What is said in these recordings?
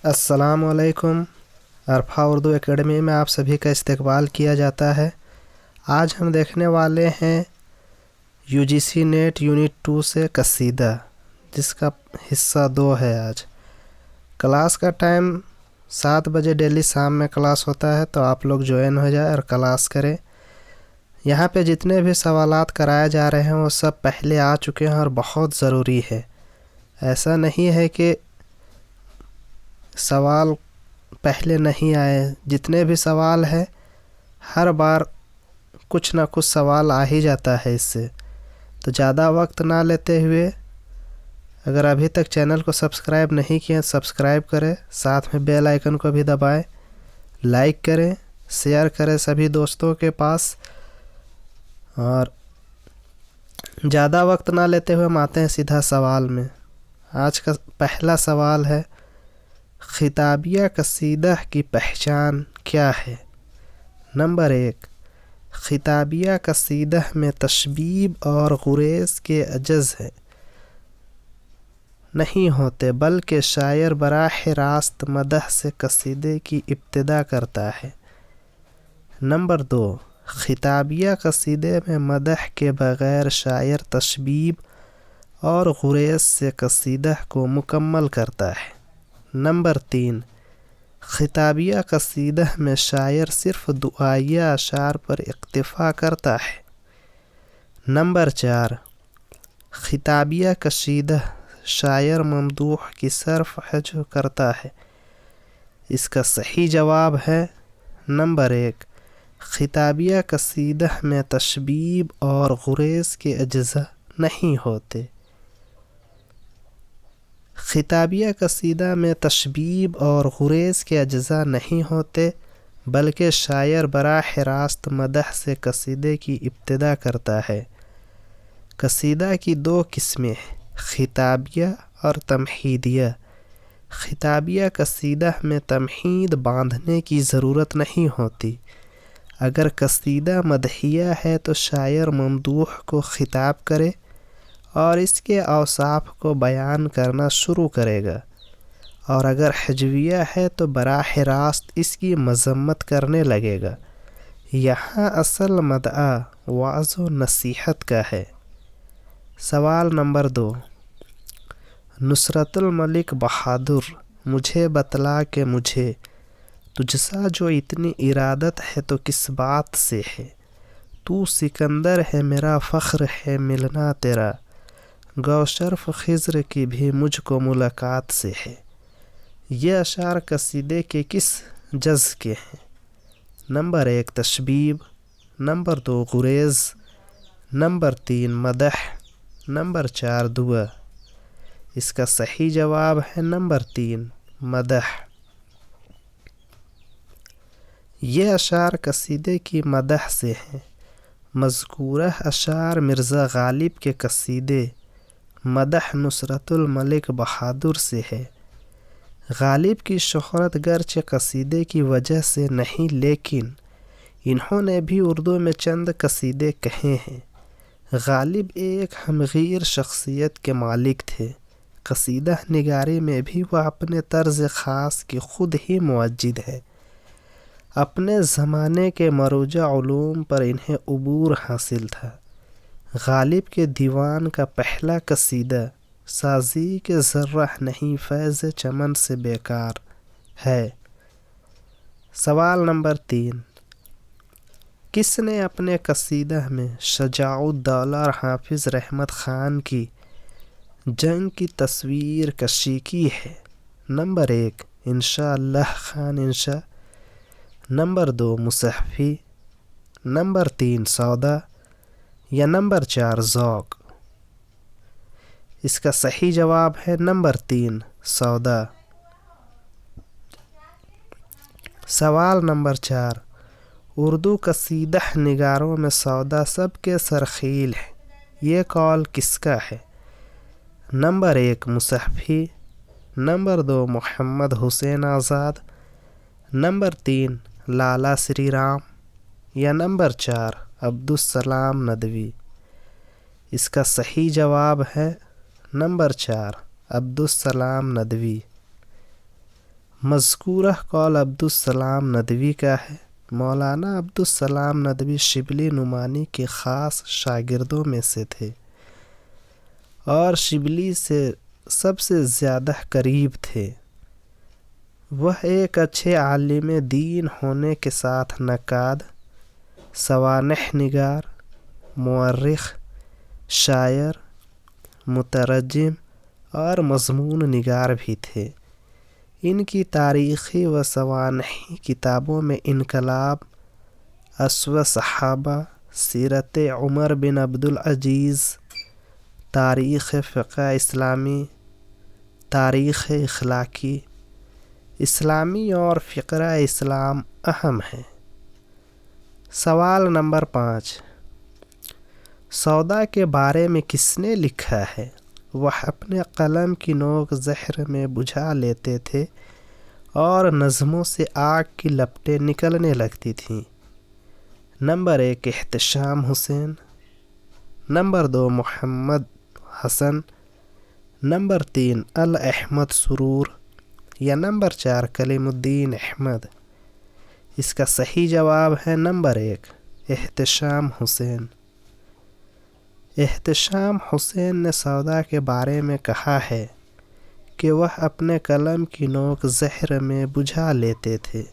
अस्सलाम वालेकुम। अरफा उर्दू एकेडमी में आप सभी का इस्तकबाल किया जाता है। आज हम देखने वाले हैं यूजीसी नेट यूनिट 2 से कसीदा, जिसका हिस्सा 2 है। आज क्लास का टाइम 7 बजे डेली शाम में क्लास होता है, तो आप लोग ज्वाइन हो जाए और क्लास करें। यहाँ पे जितने भी सवालात कराए जा रहे हैं वो सब पहले आ चुके हैं और बहुत ज़रूरी है। ऐसा नहीं है कि सवाल पहले नहीं आए। जितने भी सवाल हैं हर बार कुछ ना कुछ सवाल आ ही जाता है इससे। तो ज़्यादा वक्त ना लेते हुए, अगर अभी तक चैनल को सब्सक्राइब नहीं किया सब्सक्राइब करें, साथ में बेल आइकन को भी दबाएं, लाइक करें, शेयर करें सभी दोस्तों के पास। और ज़्यादा वक्त ना लेते हुए हम आते हैं सीधा सवाल में। आज का पहला सवाल है, खिताबिया कसीदा की पहचान क्या है? नंबर 1, खिताबिया कसीदा में तशबीब और गुरेज के अजज़ है नहीं होते, बल्कि शायर बराह रास्त मदह से कसीदे की इब्तिदा करता है। नंबर 2, खिताबिया कसीदे में मदह के बग़ैर शायर तशबीब और गुरेज से कसीदा को मुकम्मल करता है। नंबर 3, खिताबिया कसीदा में शायर सिर्फ दुआइया अशार पर इक्तिफ़ा करता है। नंबर 4, खिताबिया कसीदा शायर ममदूह की सर्फ हज करता है। इसका सही जवाब है नंबर 1, खिताबिया कसीदा में तशबीब और गुरेज के अज्ज़ा नहीं होते। खिताबिया कसीदा में तशबीब और गुरेज के अज्ज़ा नहीं होते, बल्कि शायर बराह रास्त मदह से कसीदे की इब्तिदा करता है। कसीदा की 2 किस्में हैं, खिताबिया और तमहीदिया। खिताबिया कसीदा में तमहीद बांधने की ज़रूरत नहीं होती। अगर कसीदा मदहिया है तो शायर ममदूह को खिताब करे और इसके औसाफ को बयान करना शुरू करेगा, और अगर हजविया है तो बराह रास्त इसकी मज़म्मत करने लगेगा। यहाँ असल मदआ वाज़ व नसीहत का है। सवाल नंबर 2, नुसरतुल मलिक बहादुर मुझे बतला के मुझे तुझसा जो इतनी इरादत है तो किस बात से है। तू सिकंदर है मेरा फ़ख्र है मिलना तेरा, गौशर्फ खिज़्र की भी मुझको मुलाकात से है। ये अशार कसीदे के किस जज़ के हैं? नंबर 1 तशबीब, नंबर 2 गुरेज, नंबर 3 मदह, नंबर 4 दुआ। इसका सही जवाब है नंबर 3 मदह। ये अशार कसीदे की मदह से हैं। मज़कूरा अशार मिर्ज़ा गालिब के कसीदे मदह नुसरतुल मलिक बहादुर से है। गालिब की शोहरत गर्चे कसीदे की वजह से नहीं, लेकिन इन्होंने भी उर्दू में चंद कसीदे कहे हैं। गालिब एक हमगीर शख्सियत के मालिक थे। कसीदा निगारी में भी वह अपने तर्ज ख़ास की ख़ुद ही मुवज्जिद है। अपने ज़माने के मरूजा उलूम पर इन्हें उबूर हासिल था। गालिब के दीवान का पहला कसीदा साजी के ज़र्रा नहीं फैज़ चमन से बेकार है। सवाल नंबर 3, किसने अपने कसीदा में शजाउद्दौला और हाफिज़ रहमत ख़ान की जंग की तस्वीर कशी की है? नंबर 1 इंशा अल्लाह खान इंशा, नंबर 2 मुसहफ़ी, नंबर 3 सौदा, या नंबर 4 ज़ौक़। इसका सही जवाब है नंबर 3 सौदा। सवाल नंबर 4, उर्दू कसीदा निगारों में सौदा सबके सरखील है, ये कौल किसका है? नंबर 1 मुसहफ़ी, नंबर 2 मोहम्मद हुसैन आज़ाद, नंबर 3 लाला श्री राम, या नंबर 4 अब्दुस्सलाम नदवी। इसका सही जवाब है नंबर 4 अब्दुस्सलाम नदवी। मज़कूरा कौल अब्दुस्सलाम नदवी का है। मौलाना अब्दुस्सलाम नदवी शिबली नुमानी के ख़ास शागिर्दों में से थे और शिबली से सबसे ज़्यादा करीब थे। वह एक अच्छे आलिम दीन होने के साथ नक़ाद, सवानह निगार, मुअर्रिख़, शायर, मुतरज्जिम और मज़मून निगार भी थे। इनकी तारीख़ी व सवानही किताबों में इनकलाब, अस्व सहाबा, सीरत उमर बिन अब्दुल अजीज़, तारीख़ फ़िक़्ह इस्लामी, तारीख़ इख़लाक़ी, इस्लामी और फ़िक़्रा इस्लाम अहम है। सवाल नंबर 5, सौदा के बारे में किसने लिखा है? वह अपने कलम की नोक ज़हर में बुझा लेते थे और नज़मों से आग की लपटें निकलने लगती थीं। Number 1 Ehtesham Hussain, number 2 Mohammad Hasan, number 3 Al Ahmad Suroor या नंबर 4 कलीमुद्दीन अहमद। इसका सही जवाब है नंबर 1 एहतशाम हुसैन। एहतशाम हुसैन ने सौदा के बारे में कहा है कि वह अपने कलम की नोक ज़हर में बुझा लेते थे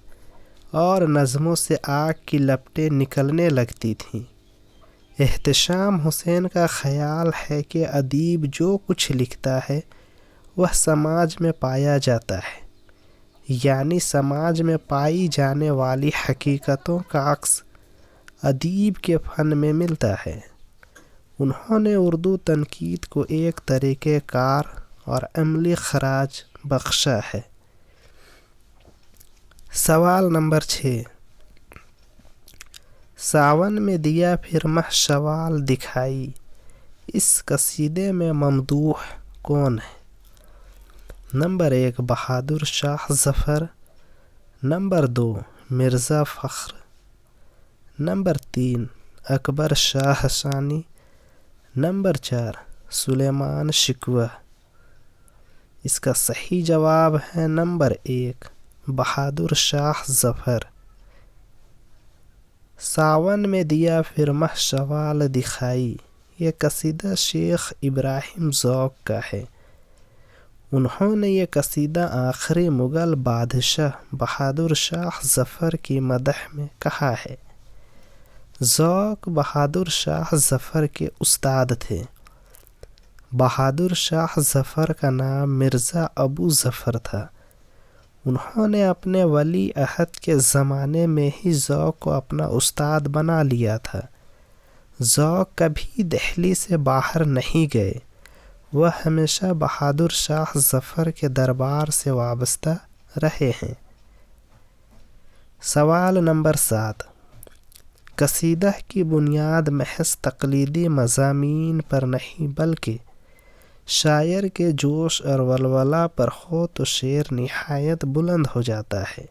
और नज़मों से आग की लपटें निकलने लगती थीं। एहतशाम हुसैन का ख़याल है कि अदीब जो कुछ लिखता है वह समाज में पाया जाता है, यानी समाज में पाई जाने वाली हकीकतों का अक्स अदीब के फ़न में मिलता है। उन्होंने उर्दू तनकीद को एक तरीक़े कार और अमली खराज बख्शा है। सवाल नंबर 6, सावन में दिया फिर माह शवाल दिखाई, इस कसीदे में ममदूह कौन है? Number 1 Bahadur Shah Zafar, number 2 Mirza फ़ख्र, number 3 Akbar Shah सानी, नंबर 4 सुलेमान शिकवा। इसका सही जवाब है नंबर 1 बहादुर शाह ज़फ़र। सावन में दिया फिर माह शवाल दिखाई, ये कसीदा शेख इब्राहिम ज़ौक़ का है। उन्होंने ये कसीदा आखिरी मुग़ल बादशाह बहादुर शाह ज़फ़र की मदह में कहा है। ज़ौक़ बहादुर शाह ज़फ़र के उस्ताद थे। बहादुर शाह ज़फ़र का नाम मिर्ज़ा अबू ज़फ़र था। उन्होंने अपने वली अहद के ज़माने में ही ज़ौक़ को अपना उस्ताद बना लिया था। ज़ौक़ कभी दिल्ली से बाहर नहीं गए, वह हमेशा बहादुर शाह ज़फ़र के दरबार से वाबस्ता रहे हैं। सवाल नंबर 7, कसीदा की बुनियाद महज तक़लीदी मज़ामीन पर नहीं बल्कि शायर के जोश और वलवला पर हो तो शेर निहायत बुलंद हो जाता है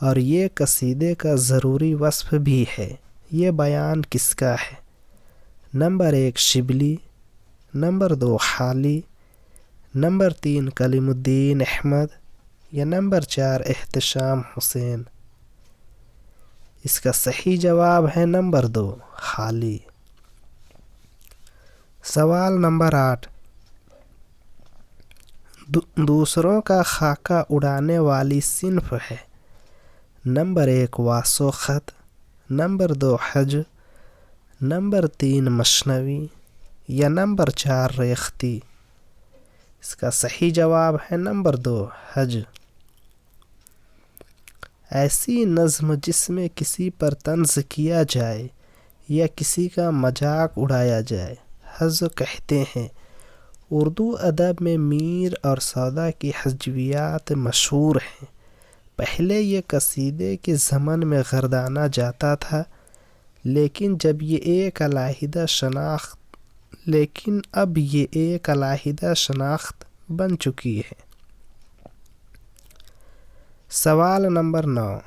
और ये कसीदे का ज़रूरी वस्फ़ भी है। ये बयान किसका है? नंबर 1 शिबली, नंबर 2 हाली, नंबर 3 कलीमुद्दीन अहमद या नंबर 4 एहतशाम हुसैन। इसका सही जवाब है नंबर 2 हाली। सवाल नंबर 8, दूसरों का खाका उड़ाने वाली सिन्फ है। नंबर 1 वासो ख़त, नंबर 2 हज, नंबर 3 मशनवी या नंबर 4 रेख्ती। इसका सही जवाब है नंबर 2 हज। ऐसी नज़्म जिसमें किसी पर तंज़ किया जाए या किसी का मजाक उड़ाया जाए हज कहते हैं। उर्दू अदब में मीर और सौदा की हजवियात मशहूर हैं। पहले ये कसीदे के ज़मन में गर्दाना जाता था, लेकिन अब ये एक अलहदा शनाख्त बन चुकी है। सवाल नंबर 9,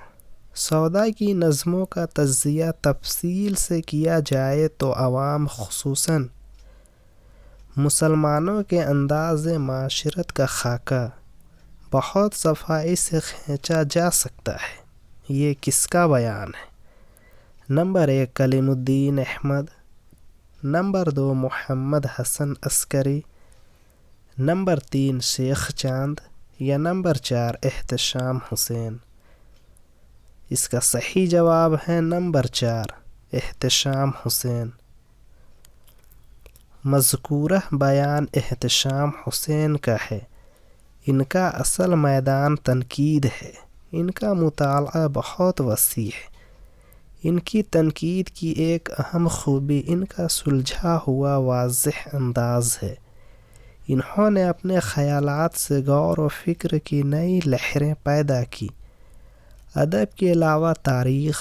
सौदा की नज़मों का तज़किया तफसील से किया जाए तो अवाम खुसूसन मुसलमानों के अंदाज़ माशरत का खाका بہت صفائی سے کھینچا جا سکتا ہے۔ یہ کس کا بیان ہے؟ نمبر 1 کلیم الدین احمد، نمبر 2 محمد حسن عسکری، نمبر 3 شیخ چاند یا نمبر 4 احتشام حسین؟ اس کا صحیح جواب ہے نمبر 4 احتشام حسین۔ مذکورہ بیان احتشام حسین کا ہے۔ ان کا اصل میدان تنقید ہے۔ ان کا مطالعہ بہت وسیع ہے۔ ان کی تنقید کی ایک اہم خوبی ان کا سلجھا ہوا واضح انداز ہے۔ انہوں نے اپنے خیالات سے غور و فکر کی نئی لہریں پیدا کی۔ ادب کے علاوہ تاریخ،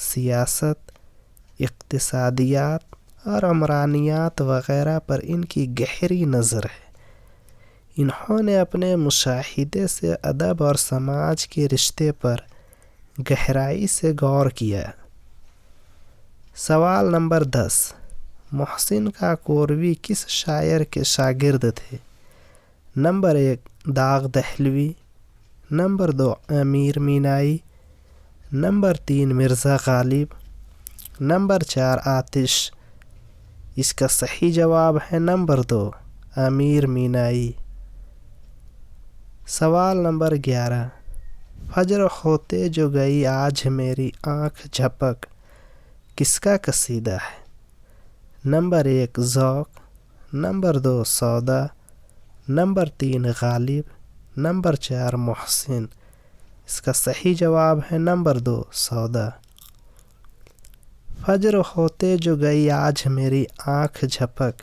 سیاست، اقتصادیات اور عمرانیات وغیرہ پر ان کی گہری نظر ہے۔ انہوں نے اپنے مشاہدے سے ادب اور سماج کے رشتے پر گہرائی سے غور کیا۔ سوال نمبر 10، محسن کاکوروی کس شاعر کے شاگرد تھے؟ نمبر 1 داغ Dehlavi, number 2 Amir Minai, number 3 Mirza Ghalib, number 4 آتش؟ اس کا صحیح جواب ہے نمبر 2 امیر مینائی۔ سوال نمبر 11، فجر ہوتے جو گئی آج میری آنکھ جھپک کس کا قصیدہ ہے؟ نمبر 1 ذوق، نمبر 2 سودا، نمبر 3 غالب، نمبر 4 محسن؟ اس کا صحیح جواب ہے نمبر 2 سودا۔ فجر ہوتے جو گئی آج میری آنکھ جھپک،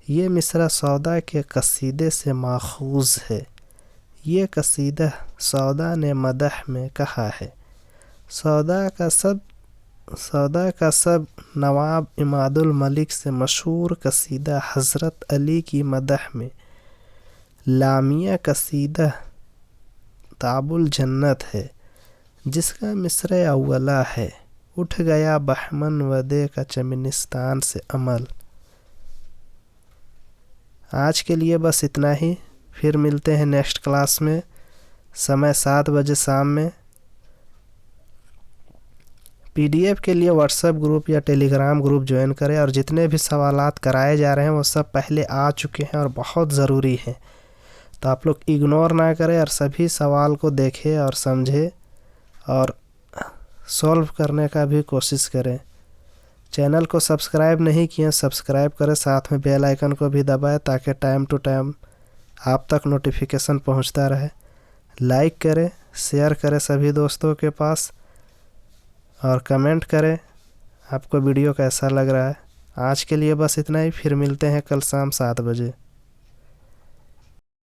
یہ مصرع سودا کے قصیدے سے ماخوذ ہے۔ یہ قصیدہ سودا نے مدح میں کہا ہے۔ سودا کا سب نواب عماد الملک سے مشہور قصیدہ حضرت علی کی مدح میں لامیہ قصیدہ طاب الجنت ہے، جس کا مصرع اولا ہے اٹھ گیا بہمن ودے کا چمنستان سے عمل۔ آج کے لیے بس اتنا ہی، پھر ملتے ہیں نیکسٹ کلاس میں، سمے 7 بجے شام میں۔ پی ڈی ایف کے لیے واٹس ایپ گروپ یا ٹیلی گرام گروپ جوائن کریں، اور جتنے بھی سوالات کرائے جا رہے ہیں وہ سب پہلے آ چکے ہیں اور بہت ضروری ہیں، تو آپ لوگ اگنور نہ کریں اور سبھی سوال کو دیکھیں اور سمجھیں اور سولو کرنے کا بھی کوشش کریں۔ چینل کو سبسکرائب نہیں کیے سبسکرائب کریں، ساتھ میں بیل آئیکن کو بھی دبائیں تاکہ ٹائم ٹو ٹائم آپ تک نوٹیفیکیشن پہنچتا رہے۔ لائک کریں، شیئر کریں سبھی دوستوں کے پاس، اور کمنٹ کریں آپ کو ویڈیو کیسا لگ رہا ہے۔ آج کے لیے بس اتنا ہی، پھر ملتے ہیں کل شام 7 بجے۔